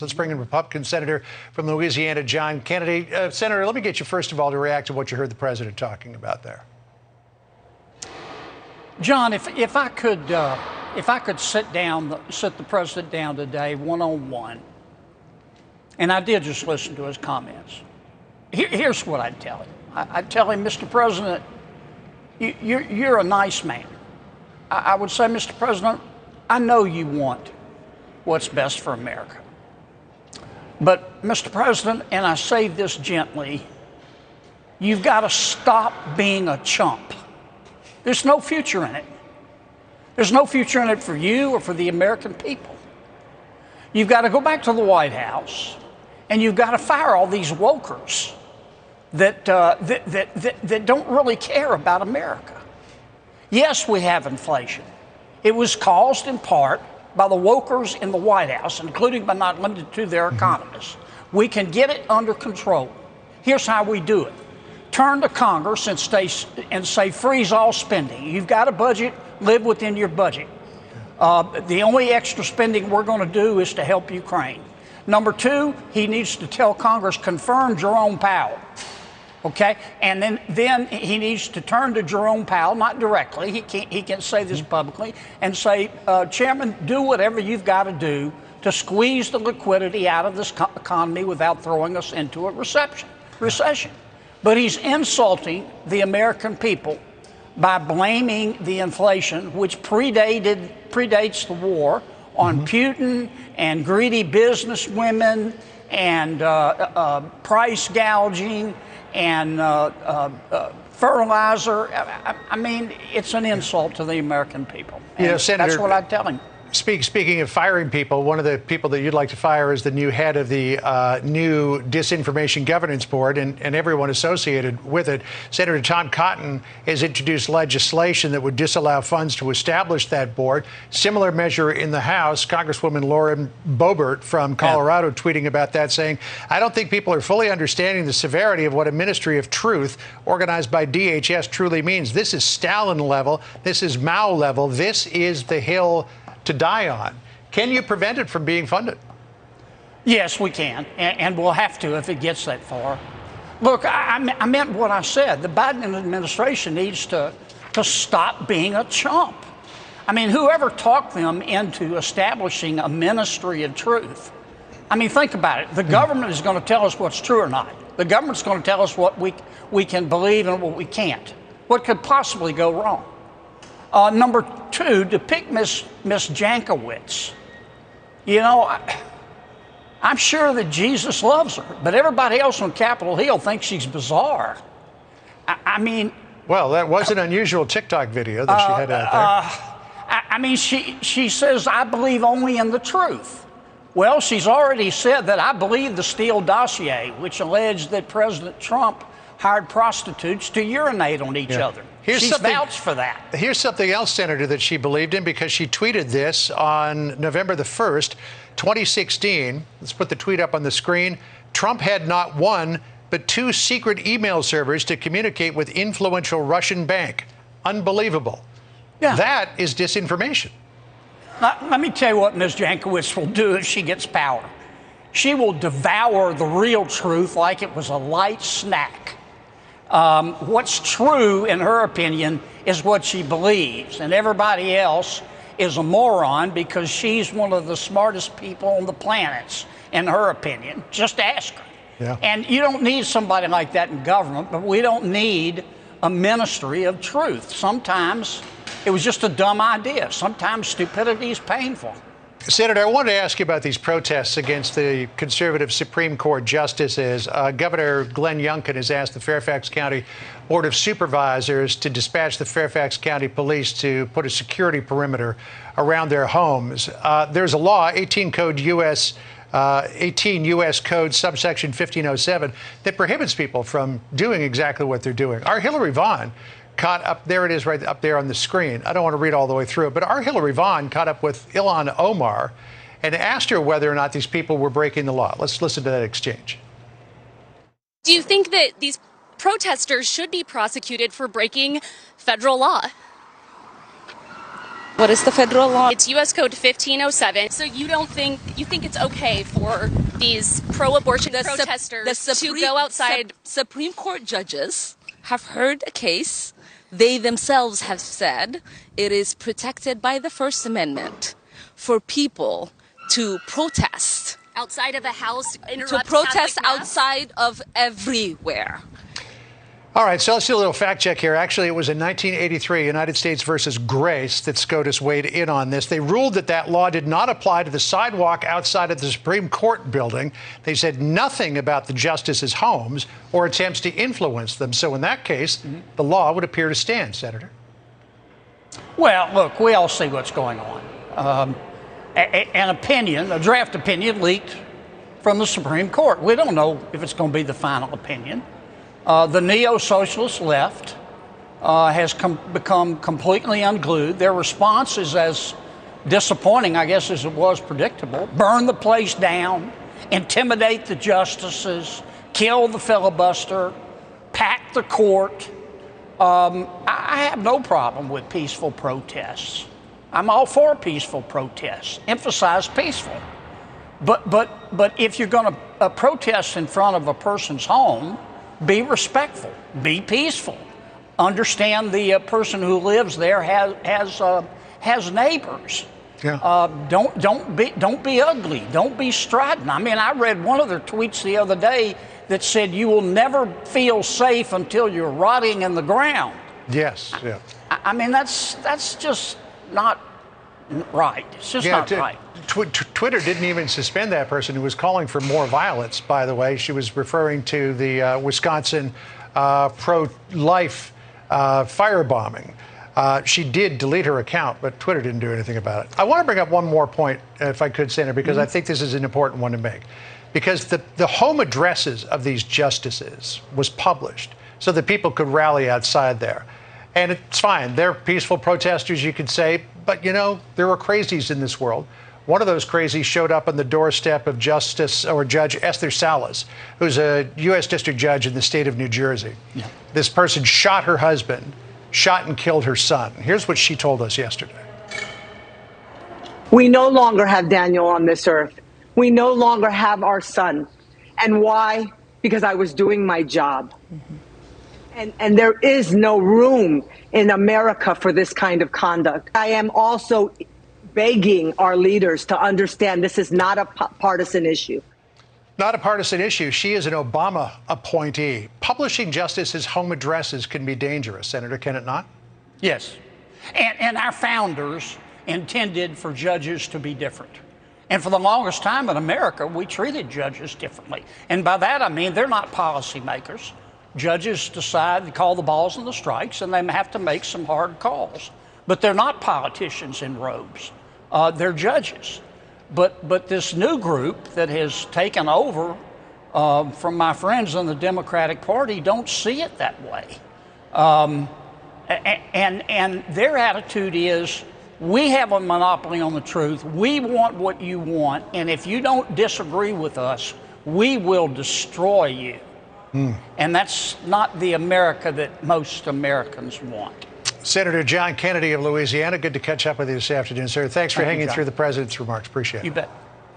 Let's bring in Republican Senator from Louisiana, John Kennedy. Senator, let me get you, first of all, to react to what you heard the president talking about there. John, if I could sit the president down today one-on-one, and I did just listen to his comments, here's what I'd tell him. I'd tell him, Mr. President, you're a nice man. I would say, Mr. President, I know you want what's best for America. But, Mr. President, and I say this gently, you've got to stop being a chump. There's no future in it. There's no future in it for you or for the American people. You've got to go back to the White House, and you've got to fire all these wokers that don't really care about America. Yes, we have inflation. It was caused in part by the wokers in the White House, including but not limited to their economists. We can get it under control. Here's how we do it. Turn to Congress and say freeze all spending. You've got a budget, live within your budget. The only extra spending we're going to do is to help Ukraine. Number two, he needs to tell Congress, confirm Jerome Powell. Okay, and then he needs to turn to Jerome Powell, not directly. He can say this publicly and say, Chairman, do whatever you've got to do to squeeze the liquidity out of this economy without throwing us into a recession. But he's insulting the American people by blaming the inflation, which predates the war, on Putin and greedy businesswomen and price gouging and fertilizer. I mean, it's an insult to the American people. And Senator, that's what I tell him. Speaking of firing people, one of the people that you'd like to fire is the new head of the new Disinformation Governance Board and everyone associated with it. Senator Tom Cotton has introduced legislation that would disallow funds to establish that board. Similar measure in the House. Congresswoman Lauren Boebert from Colorado tweeting about that, saying, I don't think people are fully understanding the severity of what a Ministry of Truth organized by DHS truly means. This is Stalin level. This is Mao level. This is the hill to die on. Can you prevent it from being funded? Yes, we can, and we'll have to if it gets that far. Look, I meant what I said. The Biden administration needs to stop being a chump. I mean, whoever talked them into establishing a Ministry of Truth? I mean, think about it. The government is going to tell us what's true or not. The government's going to tell us what we can believe and what we can't. What could possibly go wrong? Number two, to pick Miss Jankowicz, you know, I'm sure that Jesus loves her, but everybody else on Capitol Hill thinks she's bizarre. I mean... Well, that was an unusual TikTok video that she had out there. I mean, she says, I believe only in the truth. Well, she's already said that I believe the Steele dossier, which alleged that President Trump hired prostitutes to urinate on each other. She's vouched for that. Here's something else, Senator, that she believed in, because she tweeted this on November the 1st, 2016. Let's put the tweet up on the screen. Trump had not one, but two secret email servers to communicate with influential Russian bank. Unbelievable. Yeah. That is disinformation. Let me tell you what Ms. Jankowicz will do if she gets power. She will devour the real truth like it was a light snack. What's true, in her opinion, is what she believes, and everybody else is a moron because she's one of the smartest people on the planet, in her opinion. Just ask her. Yeah. And you don't need somebody like that in government, but we don't need a Ministry of Truth. Sometimes it was just a dumb idea. Sometimes stupidity is painful. Senator, I wanted to ask you about these protests against the conservative Supreme Court justices. Governor Glenn Youngkin has asked the Fairfax County Board of Supervisors to dispatch the Fairfax County Police to put a security perimeter around their homes. There's a law, 18 U.S. Code subsection 1507, that prohibits people from doing exactly what they're doing. Our Hillary Vaughn caught up, there it is right up there on the screen. I don't want to read all the way through it, but our Hillary Vaughn caught up with Ilhan Omar and asked her whether or not these people were breaking the law. Let's listen to that exchange. Do you think that these protesters should be prosecuted for breaking federal law? What is the federal law? It's U.S. Code 1507. So you think it's okay for these pro-abortion protesters to go outside? Supreme Court judges have heard a case. They themselves have said it is protected by the First Amendment for people to protest. Outside of the house, To protest outside of everywhere. All right, so let's do a little fact check here. Actually, it was in 1983, United States versus Grace, that SCOTUS weighed in on this. They ruled that that law did not apply to the sidewalk outside of the Supreme Court building. They said nothing about the justices' homes or attempts to influence them. So in that case, the law would appear to stand, Senator. Well, look, we all see what's going on. An opinion, a draft opinion leaked from the Supreme Court. We don't know if it's going to be the final opinion. The neo-socialist left has become completely unglued. Their response is as disappointing, I guess, as it was predictable. Burn the place down, intimidate the justices, kill the filibuster, pack the court. I have no problem with peaceful protests. I'm all for peaceful protests. Emphasize peaceful. But if you're going to protest in front of a person's home, be respectful, be peaceful. Understand the person who lives there has neighbors. Yeah. Don't be ugly. Don't be strident. I mean, I read one of their tweets the other day that said you will never feel safe until you're rotting in the ground. Yes. Yeah. I mean, that's just not right. It's just not right. Twitter didn't even suspend that person who was calling for more violence, by the way. She was referring to the Wisconsin pro-life firebombing. She did delete her account, but Twitter didn't do anything about it. I want to bring up one more point, if I could, Senator, because I think this is an important one to make. Because the home addresses of these justices was published so that people could rally outside there. And it's fine. They're peaceful protesters, you could say. But, you know, there are crazies in this world. One of those crazies showed up on the doorstep of Judge Esther Salas, who's a U.S. District Judge in the state of New Jersey. Yeah. This person shot her husband, shot and killed her son. Here's what she told us yesterday. We no longer have Daniel on this earth. We no longer have our son. And why? Because I was doing my job. Mm-hmm. And there is no room in America for this kind of conduct. I am also begging our leaders to understand this is not a partisan issue. Not a partisan issue. She is an Obama appointee. Publishing justices' home addresses can be dangerous, Senator, can it not? Yes. And our founders intended for judges to be different. And for the longest time in America, we treated judges differently. And by that, I mean they're not policymakers. Judges decide to call the balls and the strikes, and they have to make some hard calls. But they're not politicians in robes. They're judges. But this new group that has taken over from my friends in the Democratic Party don't see it that way. And their attitude is, we have a monopoly on the truth. We want what you want. And if you don't disagree with us, we will destroy you. And that's not the America that most Americans want. Senator John Kennedy of Louisiana, good to catch up with you this afternoon, sir. Thanks for hanging through the president's remarks. Appreciate it. You bet.